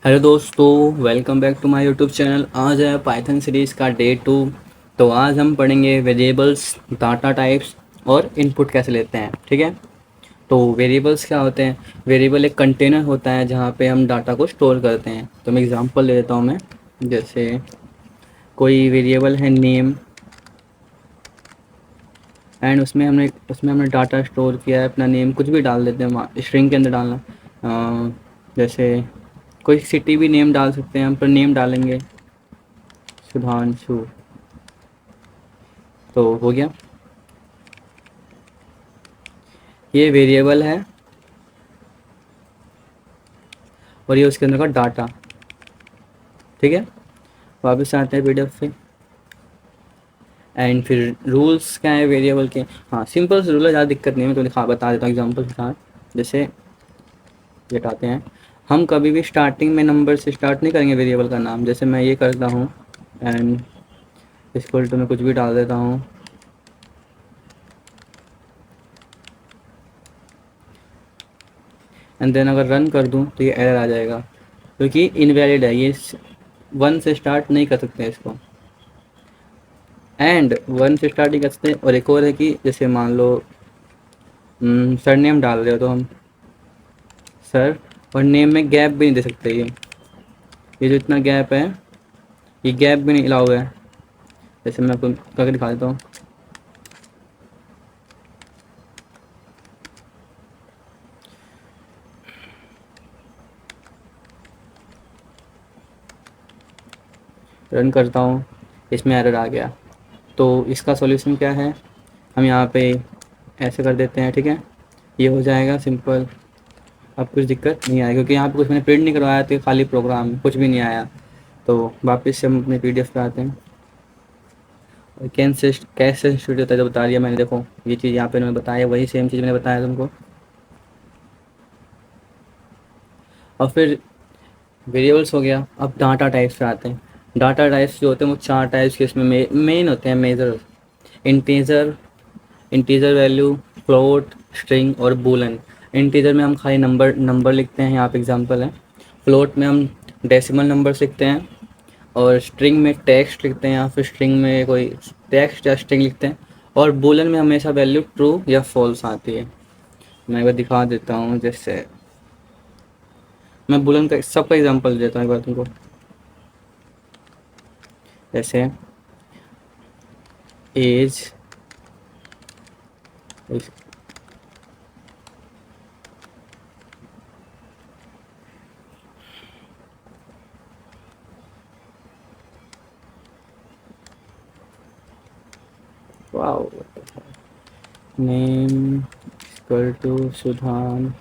Hello दोस्तों, welcome back to my YouTube channel. आज है पाइथन सीरीज़ का डे 2। तो आज हम पढ़ेंगे वेरिएबल्स, डाटा टाइप्स और इनपुट कैसे लेते हैं। ठीक है। तो वेरिएबल्स क्या होते हैं? वेरिएबल एक कंटेनर होता है जहाँ पे हम डाटा को स्टोर करते हैं। तो मैं एग्जांपल ले लेता हूँ। मैं जैसे कोई वेरिएबल है नेम, एंड उसमें हमने डाटा स्टोर किया है, अपना नेम कुछ भी डाल देते हैं वहाँ स्ट्रिंग के अंदर डालना। जैसे कोई सिटी भी नेम डाल सकते हैं हम, पर नेम डालेंगे सुधांशु। तो हो गया, ये वेरिएबल है और ये उसके अंदर का डाटा। ठीक है। वापस आते हैं पीडीएफ पे। एंड फिर रूल्स क्या है वेरिएबल के? हाँ, सिंपल से रूल है, ज़्यादा दिक्कत नहीं है। मैं तो लिखा बता देता हूँ एग्जांपल के साथ। जैसे ये हटाते हैं, हम कभी भी स्टार्टिंग में नंबर से स्टार्ट नहीं करेंगे वेरिएबल का नाम। जैसे मैं ये करता हूँ एंड इक्वल टू में कुछ भी डाल देता हूँ, एंड देन अगर रन कर दूँ तो ये एरर आ जाएगा क्योंकि इनवैलिड है। ये 1 से स्टार्ट नहीं कर सकते इसको, एंड 1 से स्टार्ट नहीं कर सकते। और एक और है कि जैसे मान लो सर नेम डाल रहे हो तो हम सर, और नेम में गैप भी नहीं दे सकते। ये जो इतना गैप है, ये गैप भी नहीं अलाउ है। जैसे मैं आपको करके दिखा देता हूँ। रन करता हूँ, इसमें एरर आ गया। तो इसका सॉल्यूशन क्या है? हम यहाँ पे ऐसे कर देते हैं। ठीक है, ये हो जाएगा सिंपल। अब कुछ दिक्कत नहीं आएगी क्योंकि यहाँ पे कुछ मैंने प्रिंट नहीं करवाया, तो ये खाली प्रोग्राम कुछ भी नहीं आया। तो वापस से हम अपने पीडीएफ पे आते हैं। और कैसे स्टूडियो होता है जो बता दिया मैंने। देखो ये चीज़ यहाँ पे मैंने बताया, वही सेम चीज़ मैंने बताया तुमको। और फिर वेरिएबल्स हो गया। अब डाटा टाइप्स पे आते हैं। डाटा टाइप्स जो होते हैं वो 4 टाइप्स के इसमें मेन होते हैं। Major, integer, integer value, float, string और बूलन। इंटीजर में हम खाली नंबर नंबर लिखते हैं, यहाँ पे एग्जांपल है। फ्लोट में हम डेसिमल नंबर लिखते हैं, और स्ट्रिंग में टेक्स्ट लिखते हैं या फिर स्ट्रिंग में कोई टेक्स्ट या स्ट्रिंग लिखते हैं। और बूलन में हमेशा वैल्यू ट्रू या फॉल्स आती है। मैं एक बार दिखा देता हूँ। जैसे मैं बूलन का सबका एग्जांपल देता हूँ एक बार तुमको। जैसे age, wow, name equal to Sudhanshu,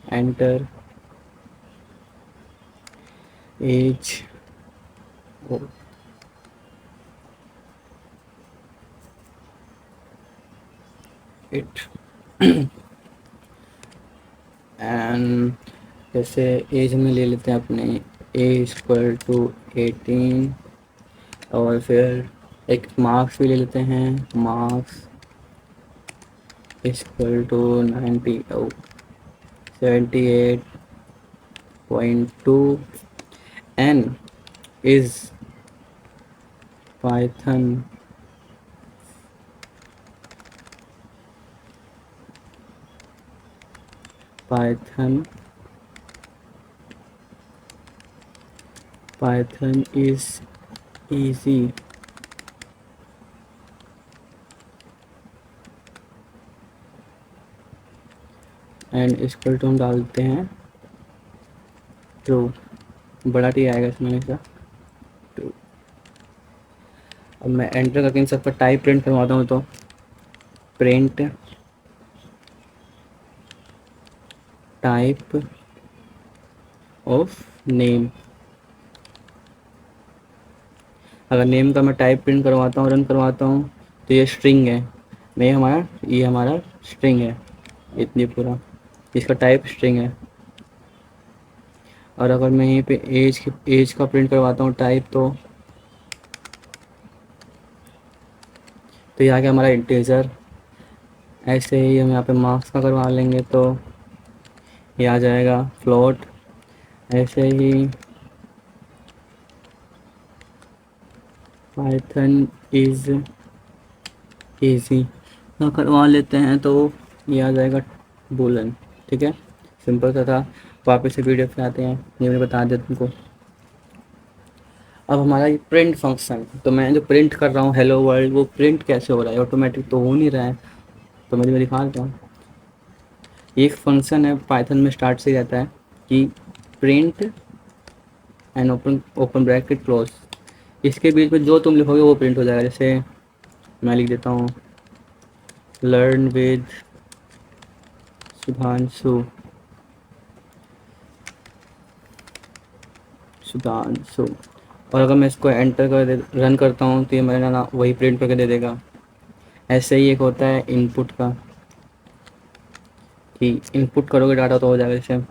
enter, age, it, and जैसे एज में ले लेते हैं अपने एज इक्वल टू 18। और फिर एक मार्क्स भी ले लेते हैं, marks equal to 90 78.2। An is Python Python Python is easy and equal to हम डालते हैं ट्रू। बड़ा टी आएगा इसमें हमेशा, ट्रू। अब मैं एंटर करके इन सब पर टाइप प्रिंट करवाता हूँ। तो प्रिंट टाइप ऑफ नेम। अगर नेम का मैं टाइप प्रिंट करवाता हूँ, रन करवाता हूँ, तो ये स्ट्रिंग है। ये हमारा स्ट्रिंग है, इतनी पूरा इसका टाइप स्ट्रिंग है। और अगर मैं यहीं पे एज का प्रिंट करवाता हूँ टाइप, तो ये आ गया हमारा इंटीजर। ऐसे ही हम यहाँ पे मार्क्स का करवा लेंगे तो ये आ जाएगा फ्लोट। ऐसे ही पाइथन इज इजी का करवा लेते हैं तो ये आ जाएगा बूलन। ठीक है, सिंपल सा था। वापस से वीडियो पे आते हैं, ये मैंने बता दिया तुमको। अब हमारा ये प्रिंट फंक्शन, तो मैं जो प्रिंट कर रहा हूँ हेलो वर्ल्ड, वो प्रिंट कैसे हो रहा है? ऑटोमेटिक तो हो नहीं रहा है, तो मैं दिखा देता हूँ। एक फंक्शन है पाइथन में, स्टार्ट से ही रहता है कि print and open open bracket close, इसके बीच में जो तुम लिखोगे वो प्रिंट हो जाएगा। जैसे मैं लिख देता हूँ लर्न विद सुधांशु, सुधांशु। और अगर मैं इसको एंटर कर दे रन करता हूँ तो ये मेरा ना वही प्रिंट करके दे देगा। ऐसे ही एक होता है इनपुट का, कि इनपुट करोगे डाटा तो हो जाएगा। जैसे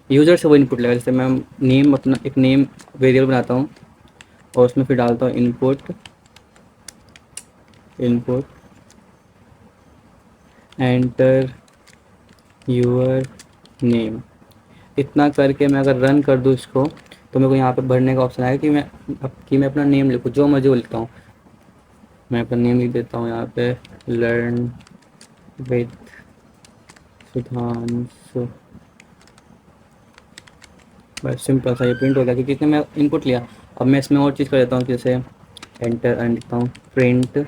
यूज़र से वो इनपुट लेगा, जैसे मैं नेम, अपना एक नेम वेरिएबल बनाता हूँ और उसमें फिर डालता हूँ input input enter your name. इतना करके मैं अगर रन कर दूँ इसको, तो मेरे को यहाँ पे भरने का ऑप्शन आएगा कि मैं अपना नेम लिखूँ, जो मर्जी वो लिखता हूँ। मैं अपना नेम लिख देता हूँ यहाँ पे लर्न विद सुधांशु। बस सिंपल सा ये प्रिंट हो गया, क्योंकि इसने मैं इनपुट लिया। अब मैं इसमें और चीज़ कर देता हूँ, जैसे एंटर एंड लिखता हूँ print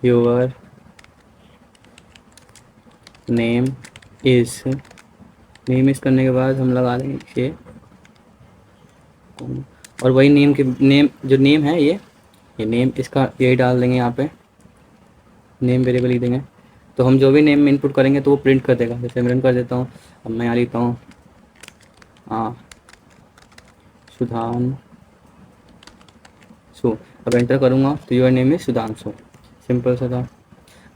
your name is. Name is करने के बाद हम लगा देंगे ये, और वही नेम के नेम, जो नेम है ये नेम इसका यही डाल देंगे यहाँ पे, नेम वेरिएबल लिख देंगे। तो हम जो भी नेम इनपुट करेंगे तो वो प्रिंट कर देगा। जैसे मैं रन कर देता हूँ, अब मैं यहाँ लिखता हूँ हाँ सुधांशु। अब एंटर करूँगा तो your name is Sudhanshu. Simple सा था।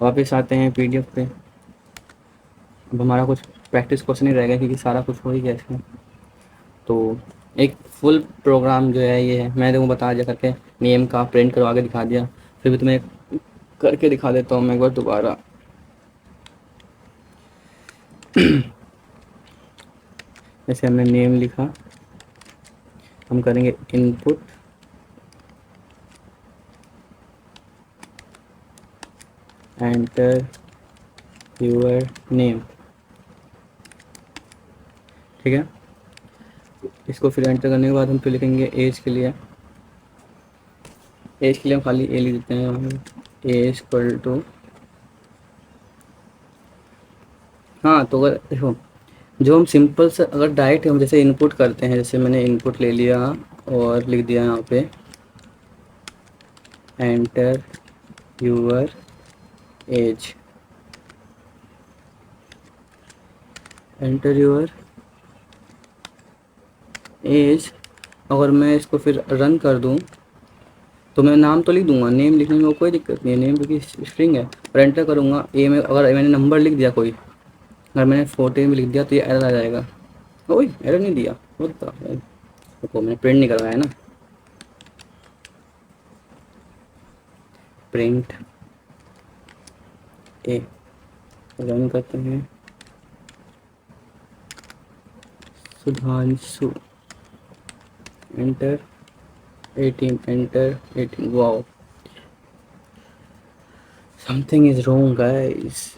वापस आते हैं पीडीएफ पे। अब हमारा कुछ प्रैक्टिस क्वेश्चन ही रहेगा, क्योंकि सारा कुछ हो ही गया इसमें। तो एक फुल प्रोग्राम जो है ये है, मैं तुमको बता दिया करके, नेम का प्रिंट करवा के दिखा दिया। फिर भी तुम्हें करके दिखा देता हूँ मैं एक बार दोबारा। जैसे हमने नेम लिखा, हम करेंगे इनपुट एंटर यूर नेम। ठीक है, इसको फिर एंटर करने के बाद हम फिर लिखेंगे एज के लिए। एज के लिए हम खाली ए लिख देते हैं, एज इक्वल टू, हाँ तो अगर देखो, जो हम सिंपल से अगर डायरेक्ट हम जैसे इनपुट करते हैं, जैसे मैंने इनपुट ले लिया और लिख दिया यहाँ पे enter your age, enter your age. अगर मैं इसको फिर रन कर दूँ तो मैं नाम तो लिख दूंगा, नेम लिखने में कोई दिक्कत नहीं है, नेम क्योंकि स्ट्रिंग है। और एंटर करूँगा ए में, अगर मैंने नंबर लिख दिया कोई, अगर मैंने 14 में लिख दिया तो ये एरर आ जाएगा। ओए एरर नहीं दिया, वो तो मैंने प्रिंट नहीं करवाया ना। प्रिंट ए, रन करते हैं Sudhanshu, enter 18, enter 18। Wow, something is wrong guys.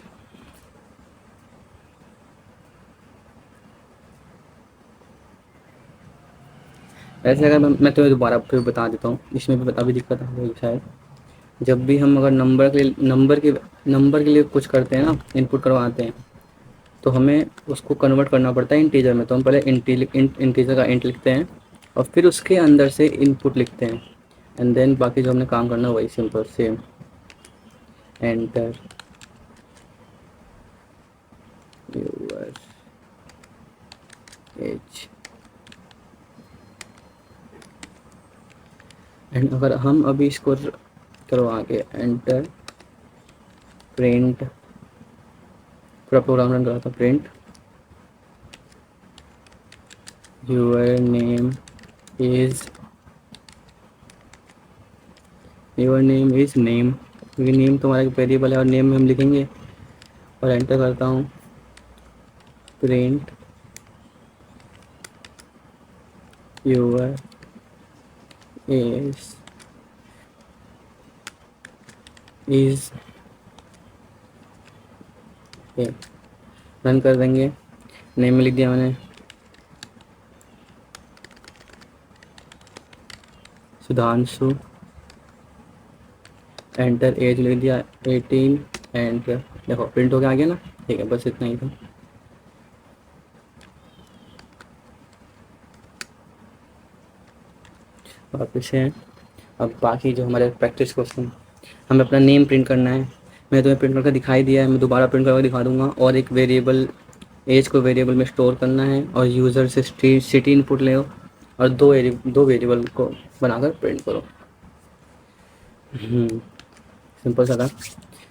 ऐसे अगर मैं तुम्हें दोबारा फिर बता देता हूँ, इसमें भी अभी दिक्कत आ गई शायद। जब भी हम अगर नंबर के लिए कुछ करते हैं ना, इनपुट करवाते हैं, तो हमें उसको कन्वर्ट करना पड़ता है इंटीजर में। तो हम पहले इंटीजर का इंट लिखते हैं और फिर उसके अंदर से इनपुट लिखते हैं, एंड देन बाकी जो हमने काम करना है वही simple same enter your age. And अगर हम अभी इसको करवा के एंटर प्रिंट, पूरा प्रोग्राम रन करा था, print your name is your name is name, क्योंकि नेम तुम्हारा एक वेरिएबल है और नेम में हम लिखेंगे। और एंटर करता हूँ, print your age is a. Run कर देंगे। नेम में लिख दिया मैंने सुधांशु, एंटर, एज लिख दिया 18, एंड देखो प्रिंट हो गया, आ गया ना। ठीक है, बस इतना ही था। वापस से अब बाकी जो हमारे प्रैक्टिस क्वेश्चन, हमें अपना नेम प्रिंट करना है। मैंने तुम्हें प्रिंट करके दिखाई दिया है, मैं दोबारा प्रिंट करके दिखा दूंगा। और एक वेरिएबल एज को वेरिएबल में स्टोर करना है और यूज़र से सिटी इनपुट ले और दो वेरिएबल को बनाकर प्रिंट करो। सिंपल सा था।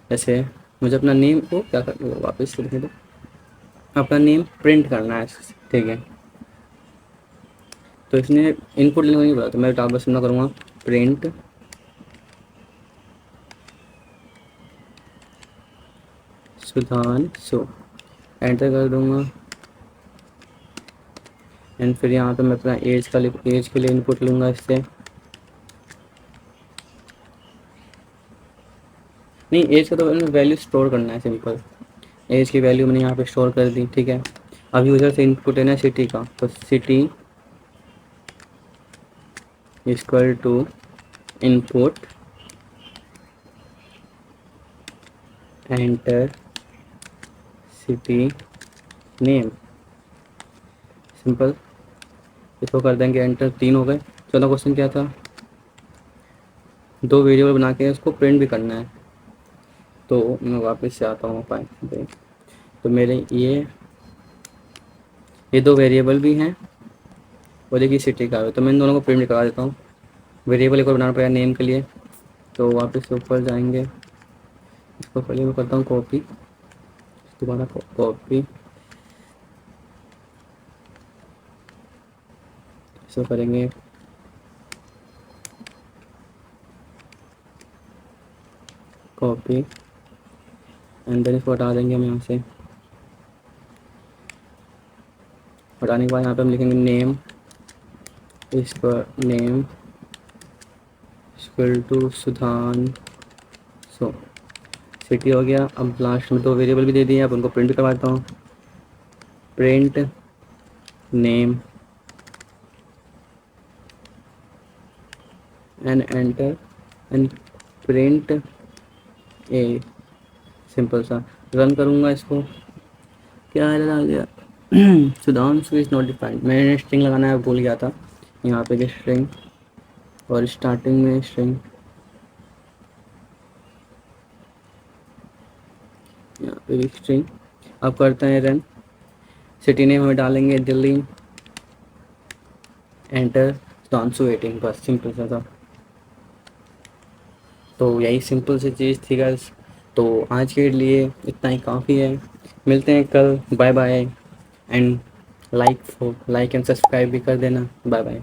जैसे मुझे अपना नेम को क्या कर, वापस से लिखे दो, अपना नेम प्रिंट करना है, ठीक है। तो इसने इनपुट लेने को नहीं बोला, तो मैं बस ना करूँगा प्रिंट सुधांशु, एंटर कर दूंगा। एंड फिर यहाँ पे मैं अपना एज के लिए इनपुट लूँगा इससे। नहीं, एज का तो वैल्यू स्टोर करना है, सिंपल। एज की वैल्यू मैंने यहाँ पे स्टोर कर दी, ठीक है। अब यूज़र से इनपुट लेना है सिटी का, तो city equal to input enter city name, simple. इसको कर देंगे एंटर, 3 हो गए। चौथा क्वेश्चन क्या था, 2 वेरिएबल बना के उसको प्रिंट भी करना है। तो मैं वापस से आता हूँ फाइल, तो मेरे ये 2 वेरिएबल भी हैं और एक ही सिटी का है, तो मैं इन दोनों को प्रिंट करा देता हूँ। वेरिएबल एक और बनाना पड़ेगा नेम के लिए, तो वापस से ऊपर जाएंगे। इसको पहले मैं करता हूँ कॉपी, दोबारा कॉपी, इसको करेंगे कॉपी, एंड देन इसको हटा देंगे हम यहाँ से। हटाने के बाद यहाँ पे हम लिखेंगे नेम, इसको name equal to Sudhanshu, city हो गया। अब लास्ट में 2 वेरिएबल भी दे दिए, अब उनको प्रिंट करवाता हूँ, print name and enter and print A, simple सा। रन करूँगा इसको, क्या एरर आ गया, सुधांशु इज नॉट डिफाइंड, मैंने स्ट्रिंग लगाना है भूल गया था। यहाँ पे स्ट्रिंग और स्टार्टिंग में स्ट्रिंग, यहाँ पे स्ट्रिंग। अब करते हैं रन, सिटी नेम हमें डालेंगे दिल्ली, एंटर सुधांशु 18, बस सिंपल सा था। तो यही सिंपल सी चीज़ थी गाइस। तो आज के लिए इतना ही काफ़ी है, मिलते हैं कल, bye bye. And like and subscribe भी कर देना, बाय बाय।